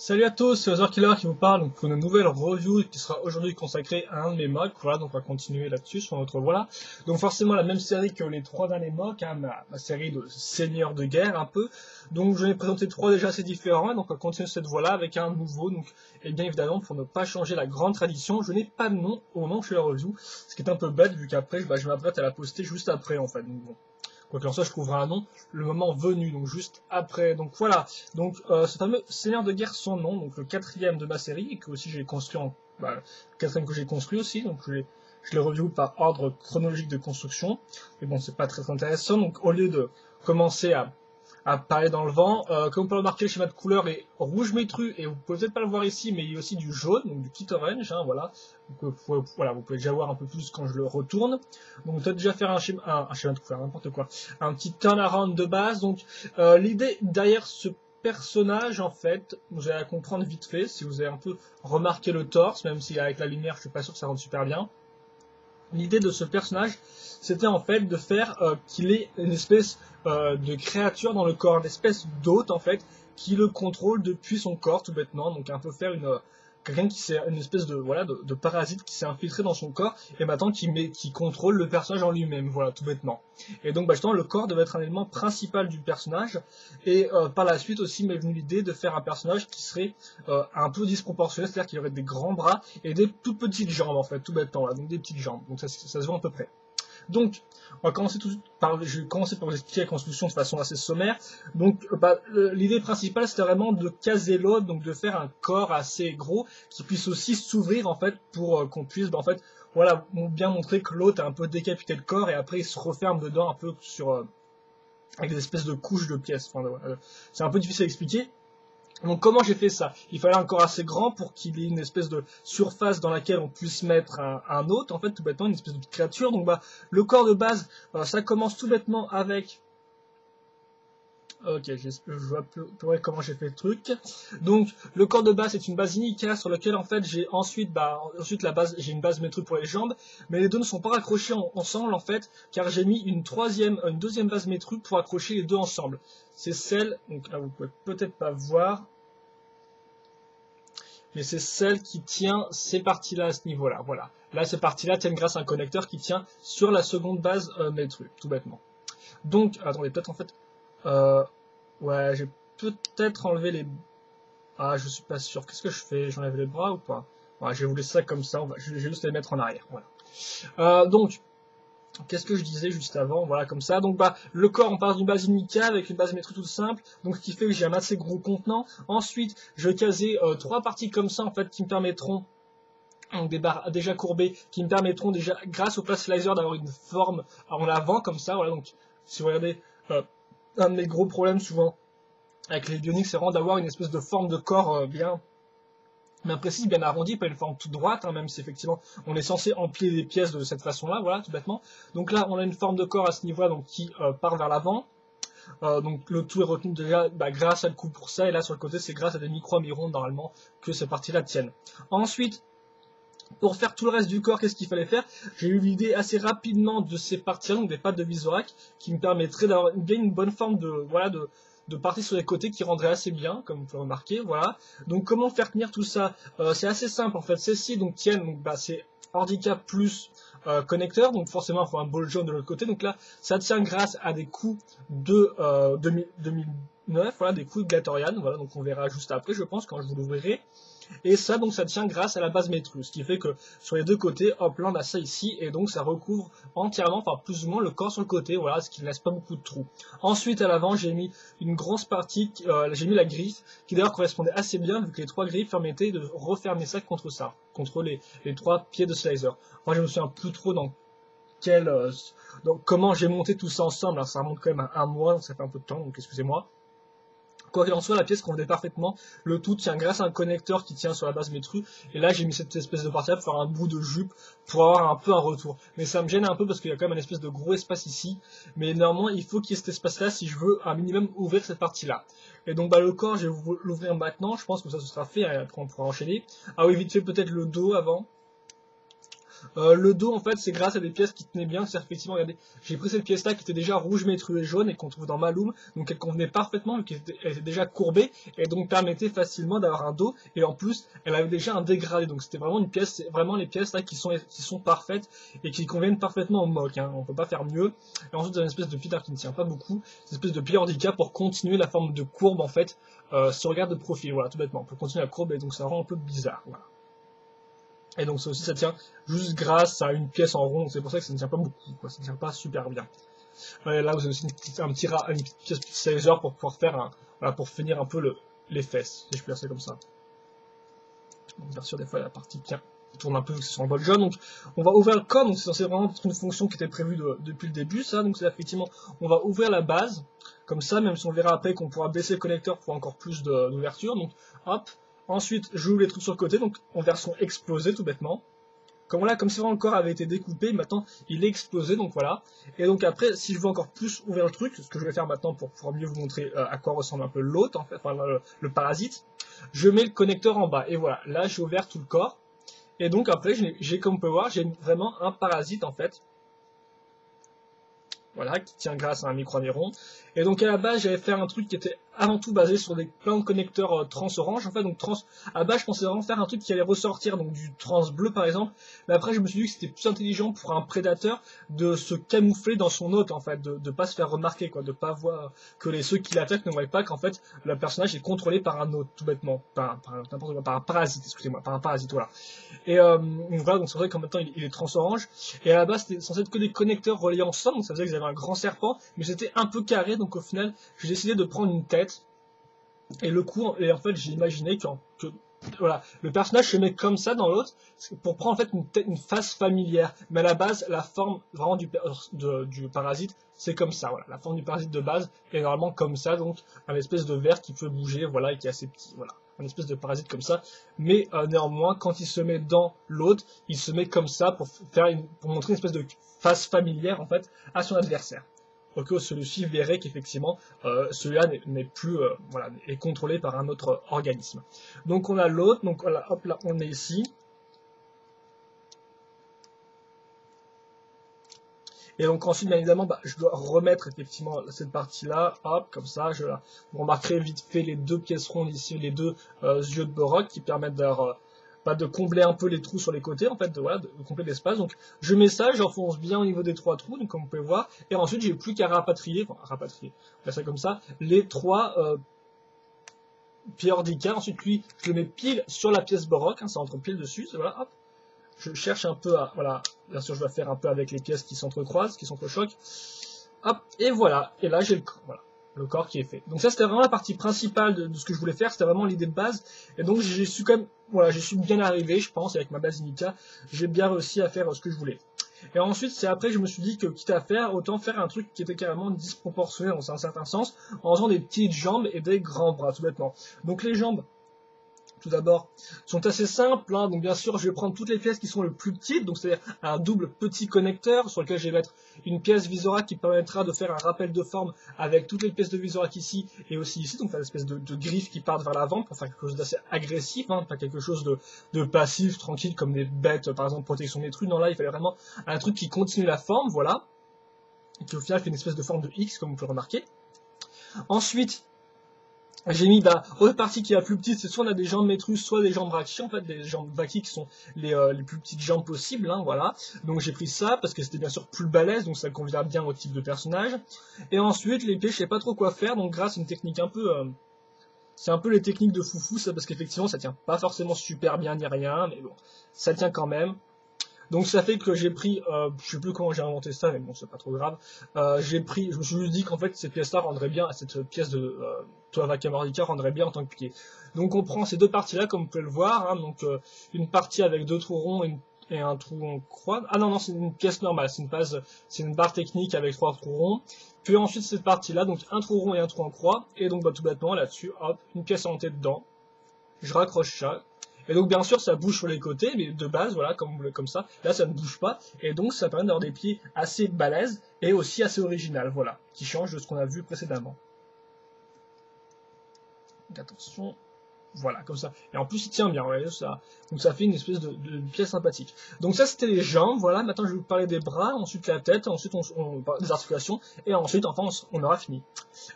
Salut à tous, c'est Ozarkiller qui vous parle donc pour une nouvelle review qui sera aujourd'hui consacrée à un de mes mocks. Voilà, donc on va continuer là-dessus sur notre voilà. Donc forcément la même série que les trois derniers mocks, hein, ma série de seigneurs de guerre un peu. Donc je vais présenter trois déjà assez différents, donc on va continuer cette voie-là avec un nouveau. Donc et bien évidemment pour ne pas changer la grande tradition, je n'ai pas de nom au moment où je fais la review, ce qui est un peu bête vu qu'après je m'apprête à la poster juste après en fait. Donc bon. Quoi qu'il en soit, je trouverai un nom le moment venu, donc juste après. Donc voilà, donc ce fameux Seigneur de guerre sans nom, donc le quatrième de ma série, et que aussi j'ai construit en... Bah, quatrième que j'ai construit aussi, donc je l'ai review par ordre chronologique de construction. Mais bon, c'est pas très intéressant, donc au lieu de commencer à parler dans le vent. Comme vous pouvez le remarquer, le schéma de couleur est rouge métru, et vous pouvez peut-être pas le voir ici, mais il y a aussi du jaune, donc du kit orange, hein, voilà. Donc, voilà, vous pouvez déjà voir un peu plus quand je le retourne. Donc peut-être déjà faire un schéma de couleur, n'importe quoi. Un petit turnaround de base. Donc l'idée derrière ce personnage, en fait, vous allez la comprendre vite fait, si vous avez un peu remarqué le torse, même si avec la lumière, je suis pas sûr que ça rende super bien. L'idée de ce personnage, c'était en fait de faire qu'il ait une espèce de créature dans le corps, une espèce d'hôte en fait, qui le contrôle depuis son corps tout bêtement. Donc un peu faire quelqu'un qui s'est une espèce de voilà de parasite qui s'est infiltré dans son corps et maintenant qui contrôle le personnage en lui-même, voilà tout bêtement. Et donc justement le corps devait être un élément principal du personnage et par la suite aussi m'est venue l'idée de faire un personnage qui serait un peu disproportionné, c'est-à-dire qu'il aurait des grands bras et des toutes petites jambes en fait, tout bêtement là, donc des petites jambes. Donc ça se voit à peu près. Donc, on va commencer je vais commencer par vous expliquer la construction de façon assez sommaire. Donc, l'idée principale, c'était vraiment de caser l'autre, donc de faire un corps assez gros qui puisse aussi s'ouvrir en fait pour qu'on puisse, en fait, voilà, bien montrer que l'autre a un peu décapité le corps et après il se referme dedans un peu avec des espèces de couches de pièces. Enfin, c'est un peu difficile à expliquer. Donc comment j'ai fait ça? Il fallait un corps assez grand pour qu'il y ait une espèce de surface dans laquelle on puisse mettre un hôte, en fait, tout bêtement, une espèce de créature. Donc le corps de base, ça commence tout bêtement avec... Ok, je vois plus comment j'ai fait le truc. Donc le corps de base c'est une base initiale sur laquelle en fait j'ai ensuite la base, j'ai une base métru pour les jambes, mais les deux ne sont pas raccrochés ensemble en fait, car j'ai mis une deuxième base métru pour accrocher les deux ensemble. C'est celle, donc là vous pouvez peut-être pas voir, mais c'est celle qui tient ces parties-là à ce niveau-là. Voilà. Là, ces parties-là tiennent grâce à un connecteur qui tient sur la seconde base métru, tout bêtement. Donc, attendez, peut-être en fait... ouais, j'ai peut-être enlevé les... Ah, je suis pas sûr. Qu'est-ce que je fais? J'enlève les bras ou pas? Ouais, je vais vous laisser ça comme ça. Je vais juste les mettre en arrière. Voilà. Donc, qu'est-ce que je disais juste avant? Voilà, comme ça. Donc, le corps, on part d'une base unicale avec une base métru toute simple. Donc, ce qui fait que j'ai un assez gros contenant. Ensuite, je vais caser trois parties comme ça, en fait, qui me permettront, donc des barres déjà courbées, qui me permettront déjà, grâce au place slicer, d'avoir une forme en avant, comme ça. Voilà, donc, si vous regardez, un de mes gros problèmes souvent avec les bioniques, c'est vraiment d'avoir une espèce de forme de corps bien précise, bien arrondie, pas une forme toute droite, hein, même si effectivement on est censé empiler les pièces de cette façon-là, voilà, tout bêtement. Donc là, on a une forme de corps à ce niveau-là, donc qui part vers l'avant. Donc le tout est retenu déjà grâce à le coup pour ça, et là sur le côté, c'est grâce à des micro-amirons normalement que ces parties-là tiennent. Ensuite, pour faire tout le reste du corps, qu'est-ce qu'il fallait faire? J'ai eu l'idée assez rapidement de ces parties-là, donc des pattes de Visorak, qui me permettraient d'avoir une bonne forme de parties sur les côtés qui rendraient assez bien, comme vous pouvez remarquer, voilà. Donc comment faire tenir tout ça? C'est assez simple en fait, celles-ci donc tiennent, donc c'est handicap plus connecteur, donc forcément il faut un ball jaune de l'autre côté, donc là ça tient grâce à des coups de 2009, voilà, des coups de Glatorian, voilà, donc on verra juste après je pense quand je vous l'ouvrirai. Et ça, donc, ça tient grâce à la base métru, ce qui fait que sur les deux côtés, hop, là, on a ça ici, et donc ça recouvre entièrement, enfin plus ou moins le corps sur le côté, voilà, ce qui ne laisse pas beaucoup de trous. Ensuite, à l'avant, j'ai mis une grosse partie, j'ai mis la griffe, qui d'ailleurs correspondait assez bien, vu que les trois griffes permettaient de refermer ça, contre les trois pieds de slicer. Moi, je me souviens plus trop dans donc comment j'ai monté tout ça ensemble, hein, ça remonte quand même à un mois, donc ça fait un peu de temps, donc excusez-moi. Quoi qu'il en soit, la pièce convenait parfaitement. Le tout tient grâce à un connecteur qui tient sur la base métru. Et là, j'ai mis cette espèce de partie-là pour faire un bout de jupe pour avoir un peu un retour. Mais ça me gêne un peu parce qu'il y a quand même un espèce de gros espace ici. Mais néanmoins, il faut qu'il y ait cet espace-là si je veux un minimum ouvrir cette partie-là. Et donc, le corps, je vais l'ouvrir maintenant. Je pense que ça se sera fait. Après, on pourra enchaîner. Ah oui, vite fait, peut-être le dos avant. Le dos, en fait, c'est grâce à des pièces qui tenaient bien. C'est effectivement, regardez, j'ai pris cette pièce-là qui était déjà rouge, métru et jaune et qu'on trouve dans Maloum, donc elle convenait parfaitement, vu elle était déjà courbée et donc permettait facilement d'avoir un dos. Et en plus, elle avait déjà un dégradé, donc c'était vraiment une pièce, c'est vraiment les pièces là qui sont parfaites et qui conviennent parfaitement au mock. Hein. On peut pas faire mieux. Et ensuite, il y a une espèce de pied qui ne tient pas beaucoup, une espèce de pied handicap pour continuer la forme de courbe en fait. Si on regarde de profil, voilà, tout bêtement, on peut continuer la courbe et donc ça rend un peu bizarre. Voilà. Et donc ça aussi ça tient juste grâce à une pièce en rond, c'est pour ça que ça ne tient pas beaucoup, quoi. Ça ne tient pas super bien. Là vous avez aussi une petite pièce sizer pour pouvoir faire voilà, pour finir un peu les fesses, si je peux dire ça comme ça. Donc, bien sûr des fois la partie tient, tourne un peu vu que c'est sur un bol jaune, donc on va ouvrir le corps, donc c'est censé vraiment être une fonction qui était prévue depuis le début, ça, donc c'est effectivement, on va ouvrir la base, comme ça, même si on verra après qu'on pourra baisser le connecteur pour encore plus d'ouverture, donc hop. Ensuite, j'ouvre les trucs sur le côté, donc en version explosée tout bêtement. Comme voilà, comme si vraiment le corps avait été découpé, maintenant il est explosé, donc voilà. Et donc après, si je veux encore plus ouvrir le truc, ce que je vais faire maintenant pour pouvoir mieux vous montrer à quoi ressemble un peu l'hôte, en fait, enfin le parasite, je mets le connecteur en bas. Et voilà, là j'ai ouvert tout le corps. Et donc après, comme on peut voir, j'ai vraiment un parasite en fait. Voilà, qui tient grâce à un micro-aviron. Et donc à la base, j'avais fait un truc qui était avant tout basé sur plein de connecteurs trans orange. En fait, donc à la base, je pensais vraiment faire un truc qui allait ressortir donc du trans bleu par exemple. Mais après, je me suis dit que c'était plus intelligent pour un prédateur de se camoufler dans son hôte en fait, de pas se faire remarquer quoi, de pas voir que ceux qui l'attaquent ne voient pas qu'en fait le personnage est contrôlé par un hôte tout bêtement, par un parasite, excusez-moi, par un parasite voilà. Et donc voilà, donc c'est vrai qu'en même temps il est trans orange. Et à la base, c'était censé être que des connecteurs reliés ensemble, donc ça faisait que j'avais un grand serpent, mais c'était un peu carré, donc au final, j'ai décidé de prendre une tête. Et et en fait, j'ai imaginé que voilà, le personnage se met comme ça dans l'autre pour prendre en fait une face familière. Mais à la base, la forme vraiment du parasite, c'est comme ça. Voilà, la forme du parasite de base est normalement comme ça, donc un espèce de verre qui peut bouger, voilà, et qui est assez petit. Voilà, un espèce de parasite comme ça. Mais néanmoins, quand il se met dans l'autre, il se met comme ça pour montrer une espèce de face familière en fait à son adversaire. Que celui-ci verrait qu'effectivement celui-là n'est plus voilà, est contrôlé par un autre organisme. Donc on a l'autre, donc voilà, hop là on le met ici. Et donc ensuite bien évidemment je dois remettre effectivement cette partie-là, hop, comme ça, vous remarquerez vite fait les deux pièces rondes ici, les deux yeux de Borok qui permettent de combler un peu les trous sur les côtés, en fait, de combler l'espace. Donc je mets ça, j'enfonce bien au niveau des trois trous, donc comme vous pouvez voir, et ensuite j'ai plus qu'à rapatrier, on fait ça comme ça, les trois pieds ordicats. Ensuite lui, je le mets pile sur la pièce Borok, hein, ça entre pile dessus, voilà, hop. Je cherche un peu voilà, bien sûr je vais faire un peu avec les pièces qui s'entrecroisent, qui s'entrechoquent, hop, et voilà, et là j'ai le corps, voilà. Le corps qui est fait. Donc ça c'était vraiment la partie principale de ce que je voulais faire, c'était vraiment l'idée de base, et donc j'ai su quand même, voilà, j'ai su bien arriver, je pense, avec ma base Inika, j'ai bien réussi à faire ce que je voulais. Et ensuite, c'est après je me suis dit que quitte à faire, autant faire un truc qui était carrément disproportionné dans un certain sens, en faisant des petites jambes et des grands bras, tout bêtement. Donc les jambes, tout d'abord, sont assez simples, hein. Donc bien sûr je vais prendre toutes les pièces qui sont les plus petites, donc c'est-à-dire un double petit connecteur sur lequel je vais mettre une pièce Visorak qui permettra de faire un rappel de forme avec toutes les pièces de Visorak ici et aussi ici, donc faire une espèce de griffe qui partent vers l'avant pour faire quelque chose d'assez agressif, hein, pas quelque chose de passif, tranquille comme des bêtes, par exemple protection des trucs. Non, là il fallait vraiment un truc qui continue la forme, voilà, et qui au final fait une espèce de forme de X comme vous pouvez remarquer. Ensuite, j'ai mis autre partie qui est la plus petite, c'est soit on a des jambes métrus, soit des jambes brachis, en fait des jambes baki qui sont les plus petites jambes possibles, hein, voilà. Donc j'ai pris ça parce que c'était bien sûr plus balèze, donc ça convient bien au type de personnage. Et ensuite les pieds, je sais pas trop quoi faire, donc grâce à une technique un peu, c'est un peu les techniques de foufou, ça, parce qu'effectivement ça tient pas forcément super bien ni rien, mais bon, ça tient quand même. Donc ça fait que j'ai pris, je sais plus comment j'ai inventé ça, mais bon c'est pas trop grave. Je me suis dit qu'en fait cette pièce-là rendrait bien, cette pièce de Toavaka Mordika rendrait bien en tant que pied. Donc on prend ces deux parties-là comme vous pouvez le voir, hein, donc une partie avec deux trous ronds et un trou en croix. Ah non c'est une pièce normale, c'est une barre technique avec trois trous ronds. Puis ensuite cette partie-là, donc un trou rond et un trou en croix, et donc tout bêtement là-dessus, hop, une pièce à monter dedans. Je raccroche ça. Et donc bien sûr ça bouge sur les côtés, mais de base, voilà, comme ça, là ça ne bouge pas, et donc ça permet d'avoir des pieds assez balèzes, et aussi assez original, voilà, qui change de ce qu'on a vu précédemment. Donc attention, Voilà, comme ça. Et en plus, il tient bien, ouais, ça. Donc ça fait une espèce de pièce sympathique. Donc ça, c'était les jambes, voilà. Maintenant, je vais vous parler des bras, ensuite la tête, ensuite on parle des articulations, et ensuite, enfin, on aura fini.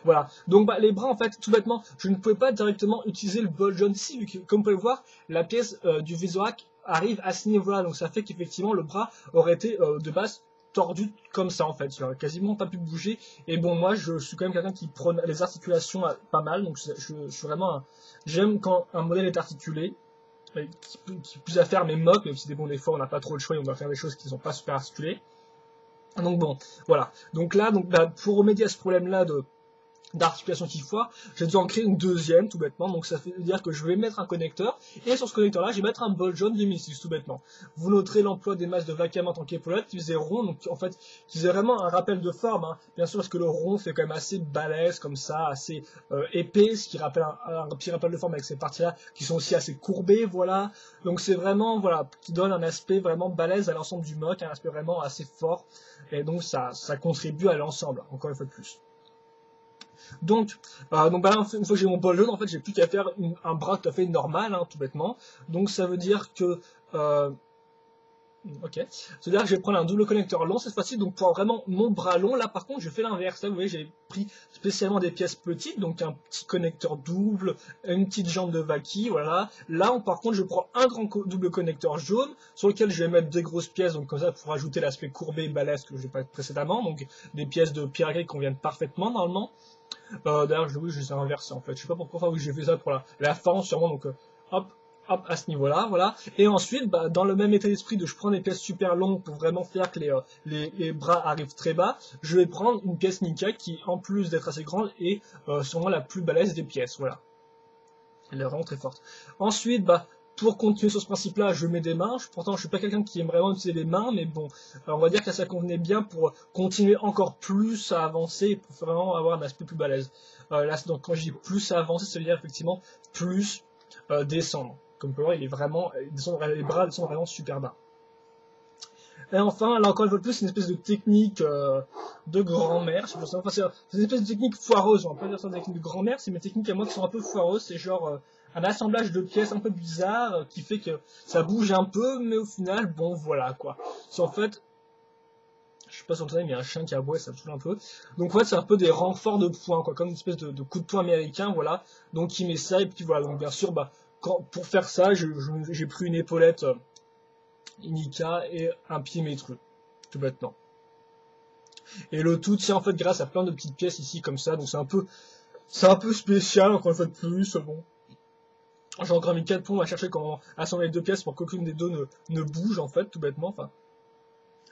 Voilà. Donc bah, les bras, en fait, tout bêtement, je ne pouvais pas directement utiliser le ball joint ici, vu que, comme vous pouvez le voir, la pièce du Visorac arrive à ce niveau-là. Donc ça fait qu'effectivement, le bras aurait été de base tordu comme ça en fait, il aurait quasiment pas pu bouger. Et bon, moi je suis quand même quelqu'un qui prône les articulations pas mal, donc je suis vraiment j'aime quand un modèle est articulé, qui plus à faire mes mocs, même si des fois on n'a pas trop le choix et on doit faire des choses qui ne sont pas super articulées. Donc bon, voilà. Donc là, pour remédier à ce problème-là d'articulation qui foire, j'ai dû en créer une deuxième tout bêtement, donc ça veut dire que je vais mettre un connecteur, et sur ce connecteur là je vais mettre un ball joint 2006 tout bêtement. Vous noterez l'emploi des masses de vacuum en tant qu'épaulette qui faisait rond, donc en fait qui faisait vraiment un rappel de forme, hein. Bien sûr parce que le rond fait quand même assez balèze comme ça, assez épais, ce qui rappelle un petit rappel de forme avec ces parties là qui sont aussi assez courbées, voilà. Donc c'est vraiment, voilà, qui donne un aspect vraiment balèze à l'ensemble du mock, un aspect vraiment assez fort, et donc ça contribue à l'ensemble, encore une fois de plus. Donc bah là, une fois que j'ai mon ball jaune, en fait, j'ai plus qu'à faire un bras tout à fait normal, hein, tout bêtement. Donc ça veut dire que ok, c'est-à-dire que je vais prendre un double connecteur long cette fois-ci, donc pour vraiment mon bras long, là par contre je fais l'inverse, là vous voyez j'ai pris spécialement des pièces petites, donc un petit connecteur double, une petite jambe de Vaki, voilà. Là par contre je prends un grand double connecteur jaune, sur lequel je vais mettre des grosses pièces, donc comme ça pour ajouter l'aspect courbé et balèze que je n'ai pas précédemment, donc des pièces de Pyrex qui conviennent parfaitement normalement. D'ailleurs oui je les ai inversées en fait, je sais pas pourquoi, enfin oui j'ai fait ça pour la fin sûrement, donc hop, hop, à ce niveau-là, voilà. Et ensuite, bah, dans le même état d'esprit de je prends des pièces super longues pour vraiment faire que les bras arrivent très bas, je vais prendre une pièce Nika qui, en plus d'être assez grande, est sûrement la plus balèze des pièces, voilà. Elle est vraiment très forte. Ensuite, bah, pour continuer sur ce principe-là, je mets des mains. Pourtant, je suis pas quelqu'un qui aime vraiment utiliser les mains, mais bon, on va dire que ça convenait bien pour continuer encore plus à avancer et pour vraiment avoir un aspect plus balèze. Là, donc quand je dis plus à avancer, ça veut dire effectivement plus descendre. Comme vous pouvez voir, il est vraiment, les bras descendent vraiment super bas. Et enfin, là encore une fois de plus, c'est une espèce de technique de grand-mère. Enfin, c'est une espèce de technique foireuse. On va pas dire ça une technique de grand-mère, c'est mes techniques à moi qui sont un peu foireuses. C'est genre un assemblage de pièces un peu bizarre qui fait que ça bouge un peu, mais au final, bon, voilà quoi. C'est en fait, je sais pas si vous entendez, mais il y a un chien qui aboie, ça me saoule un peu. Donc en fait, c'est un peu des renforts de poing, quoi, comme une espèce de coup de poing américain, voilà. Donc il met ça, et puis voilà. Donc bien sûr, bah, pour faire ça, j'ai pris une épaulette Nika et un pied métreux, tout bêtement. Et le tout tient en fait grâce à plein de petites pièces ici comme ça, donc c'est un peu spécial encore une fois de plus, bon. J'ai encore mis 4 plombs à chercher comment assembler les deux pièces pour qu'aucune des deux ne bouge en fait, tout bêtement, enfin.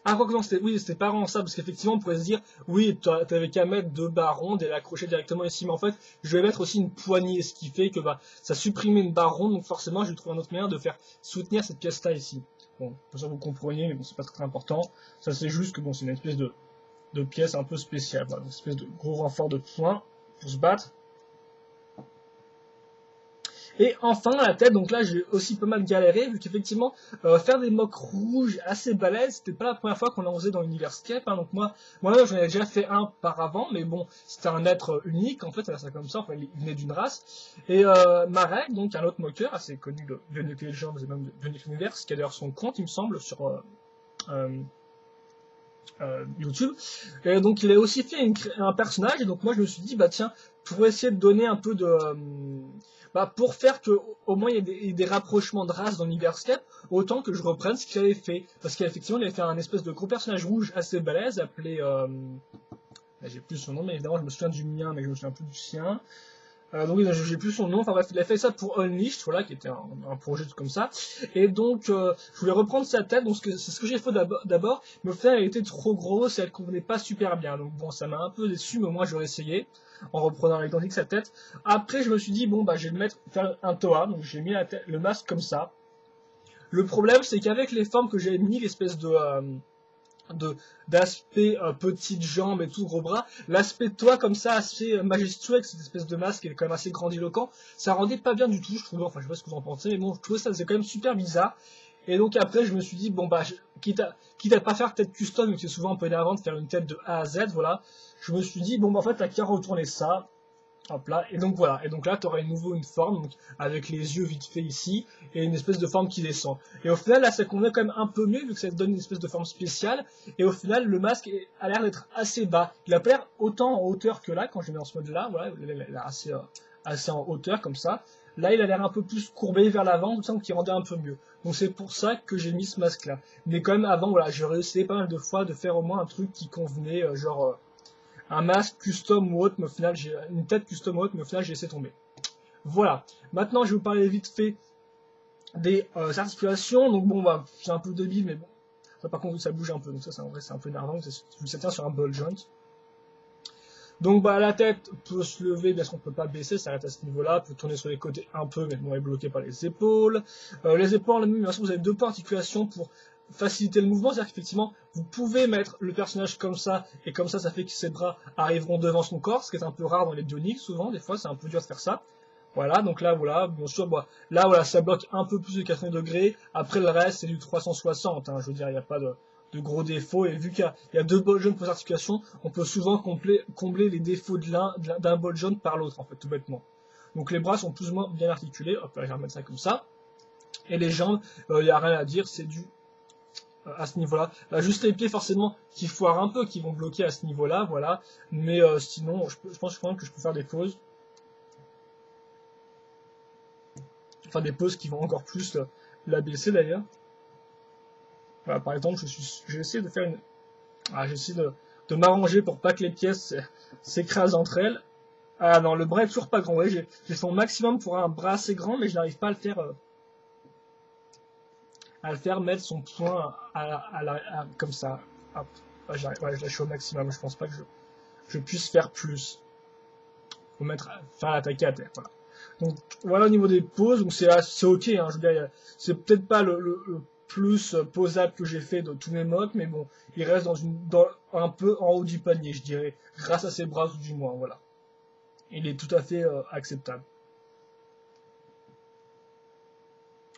Ah, quoi que non, c'était pas vraiment ça, parce qu'effectivement, on pourrait se dire, oui, t'avais qu'à mettre 2 barres rondes et l'accrocher directement ici, mais en fait, je vais mettre aussi une poignée, ce qui fait que, bah, ça supprimait une barre ronde, donc forcément, je vais trouver une autre manière de faire soutenir cette pièce-là ici. Bon, pour ça, vous compreniez, mais bon, c'est pas très important. Ça, c'est juste que, bon, c'est une espèce de pièce un peu spéciale, voilà, une espèce de gros renfort de poing pour se battre. Et enfin la tête, donc là j'ai aussi pas mal galéré, vu qu'effectivement faire des mocks rouges assez balèzes, c'était pas la première fois qu'on en faisait dans l'Universcape, hein. Donc moi-même j'en ai déjà fait un par avant, mais bon, c'était un être unique, en fait, ça comme ça, enfin, il venait d'une race. Et Marek, donc un autre moqueur assez connu de Bionic Legends et même de Bionic Universe, qui a d'ailleurs son compte, il me semble, sur YouTube. Et donc il a aussi fait un personnage, et donc moi je me suis dit, bah tiens, pour essayer de donner un peu de... bah, pour faire que au moins il y ait des rapprochements de race dans l'Universcape, autant que je reprenne ce qu'il avait fait. Parce qu'effectivement il avait fait un espèce de gros personnage rouge assez balèze, appelé... j'ai plus son nom, mais évidemment je me souviens du mien, mais je me souviens plus du sien. Donc oui, j'ai plus son nom, enfin bref, il a fait ça pour Unleashed, voilà, qui était un projet comme ça. Et donc, je voulais reprendre sa tête, donc c'est ce que j'ai fait d'abord, mais au final, elle était trop grosse et elle convenait pas super bien. Donc bon, ça m'a un peu déçu, mais au moins j'aurais essayé, en reprenant à l'identique sa tête. Après, je me suis dit, bon, bah, je vais faire un Toa, donc j'ai mis le masque comme ça. Le problème, c'est qu'avec les formes que j'avais mis, l'espèce d'aspect petites jambes et tout gros bras, l'aspect de toi comme ça assez majestueux avec cette espèce de masque qui est quand même assez grandiloquent, ça rendait pas bien du tout, je trouvais, enfin je sais pas ce que vous en pensez, mais bon je trouvais ça faisait quand même super bizarre. Et donc après je me suis dit bon bah quitte à pas faire tête custom, mais c'est souvent un peu énervant de faire une tête de A à Z, voilà, je me suis dit bon bah en fait t'as qu'à retourner ça Hop là, et donc voilà, et donc là tu auras nouveau une forme, donc, avec les yeux vite fait ici, et une espèce de forme qui descend. Et au final là ça convient quand même un peu mieux, vu que ça te donne une espèce de forme spéciale, et au final le masque a l'air d'être assez bas. Il a pas l'air autant en hauteur que là, quand je mets en ce mode là, voilà, il a l'air assez en hauteur comme ça. Là il a l'air un peu plus courbé vers l'avant, tout ça, donc il rendait un peu mieux. Donc c'est pour ça que j'ai mis ce masque là. Mais quand même avant, voilà, j'ai réussi pas mal de fois de faire au moins un truc qui convenait, un masque custom ou autre, mais au final, j'ai une tête custom ou autre, mais au final, j'ai laissé tomber. Voilà. Maintenant, je vais vous parler vite fait des articulations. Donc bon, bah, c'est un peu débile, mais bon. Ça, par contre, ça bouge un peu, donc ça, en vrai, c'est un peu énervant. Ça tient sur un ball joint. Donc bah, la tête peut se lever, bien sûr, qu'on peut pas baisser, ça reste à ce niveau-là. Peut tourner sur les côtés un peu, mais bon, elle est bloquée par les épaules. Les épaules, bien sûr, vous avez deux points d'articulation pour faciliter le mouvement, c'est-à-dire qu'effectivement, vous pouvez mettre le personnage comme ça, et comme ça fait que ses bras arriveront devant son corps, ce qui est un peu rare dans les bioniques, souvent, des fois, c'est un peu dur de faire ça. Voilà, donc là, voilà, bien sûr, bah, là, voilà, ça bloque un peu plus de 80 degrés, après le reste, c'est du 360, hein, je veux dire, il n'y a pas de gros défauts, et vu qu'il y a deux bols jaunes pour articulations, on peut souvent combler les défauts d'un bol jaune par l'autre, en fait, tout bêtement. Donc les bras sont plus ou moins bien articulés, hop là, je vais remettre ça comme ça, et les jambes, il n'y a rien à dire, c'est du à ce niveau-là. Juste les pieds forcément qui foirent un peu, qui vont bloquer à ce niveau-là, voilà. Mais sinon, je pense quand même que je peux faire des pauses. Enfin des pauses qui vont encore plus l'abaisser d'ailleurs. Voilà, par exemple, j'ai essayé de faire une. Ah, j'essaie de m'arranger pour pas que les pièces s'écrasent entre elles. Ah non, le bras est toujours pas grand. Ouais, j'ai fait mon maximum pour un bras assez grand, mais je n'arrive pas à le faire mettre son poing comme ça. Hop. Ouais, je lâche au maximum, je pense pas que je puisse faire plus. Faut faire attaquer à terre, voilà. Donc voilà au niveau des poses, donc c'est ok, hein, je veux dire, c'est peut-être pas le plus posable que j'ai fait de tous mes mocks, mais bon, il reste un peu en haut du panier, je dirais, grâce à ses bras ou du moins, voilà. Il est tout à fait acceptable.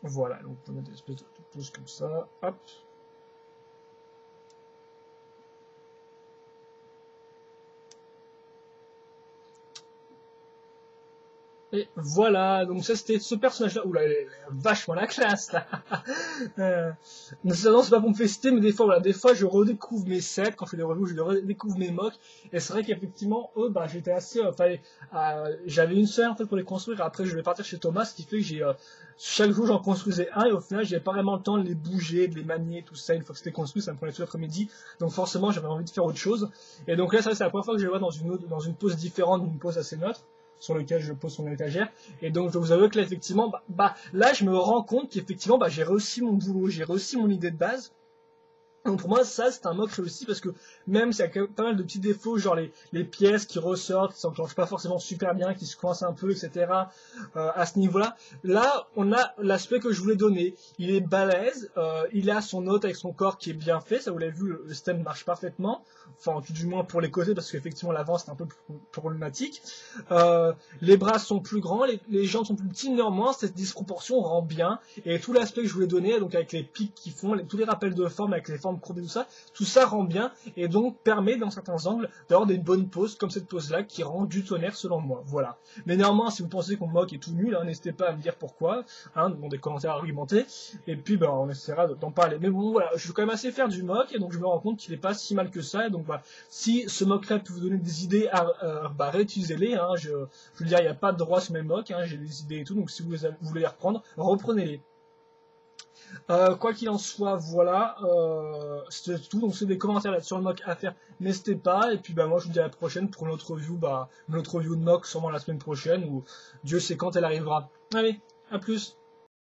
Voilà, donc on peut mettre des espèces de poses comme ça, hop. Et voilà, donc ça c'était ce personnage-là. Oula, il est vachement la classe là. Non, c'est pas pour me féliciter, mais des fois, voilà, des fois je redécouvre mes sets, quand je fais des reviews, je redécouvre mes mocks. Et c'est vrai qu'effectivement, eux, bah j'étais assez. J'avais une seule en fait pour les construire, et après je vais partir chez Thomas, ce qui fait que chaque jour j'en construisais un, et au final j'avais pas vraiment le temps de les bouger, de les manier, tout ça. Une fois que c'était construit, ça me prenait tout l'après-midi. Donc forcément j'avais envie de faire autre chose. Et donc là, ça c'est la première fois que je le vois dans une pose différente d'une pose assez neutre, sur lequel je pose son étagère. Et donc je vous avoue que là effectivement, là je me rends compte qu'effectivement j'ai réussi mon boulot, j'ai réussi mon idée de base. Donc pour moi ça c'est un mock réussi, parce que même s'il y a pas mal de petits défauts, genre les pièces qui ressortent, qui s'enclenchent pas forcément super bien, qui se coincent un peu, etc. À ce niveau-là, là on a l'aspect que je voulais donner. Il est balèze, il a son hôte avec son corps qui est bien fait, ça vous l'avez vu, le système marche parfaitement, enfin tout du moins pour les côtés, parce qu'effectivement l'avant c'est un peu plus problématique. Les bras sont plus grands, les jambes sont plus petites, néanmoins cette disproportion rend bien, et tout l'aspect que je voulais donner, donc avec les pics qui font, tous les rappels de forme avec les formes courbées, tout ça rend bien, et donc permet dans certains angles d'avoir des bonnes poses, comme cette pose là, qui rend du tonnerre selon moi, voilà. Mais néanmoins, si vous pensez qu'on moque est tout nul, hein, n'hésitez pas à me dire pourquoi, hein, dans des commentaires argumentés, et puis on essaiera d'en parler. Mais bon voilà, je suis quand même assez fier du mock, et donc je me rends compte qu'il est pas si mal que ça, et donc si ce mock là peut vous donner des idées, réutilisez-les, hein, je veux dire, il n'y a pas de droit sur mes mocks, hein, j'ai des idées et tout, donc si vous voulez les reprendre, reprenez-les. Quoi qu'il en soit, voilà, c'est tout. Donc c'est des commentaires là sur le mock à faire, n'hésitez pas. Et puis moi je vous dis à la prochaine pour une autre review, de mock sûrement la semaine prochaine, ou Dieu sait quand elle arrivera. Allez, à plus.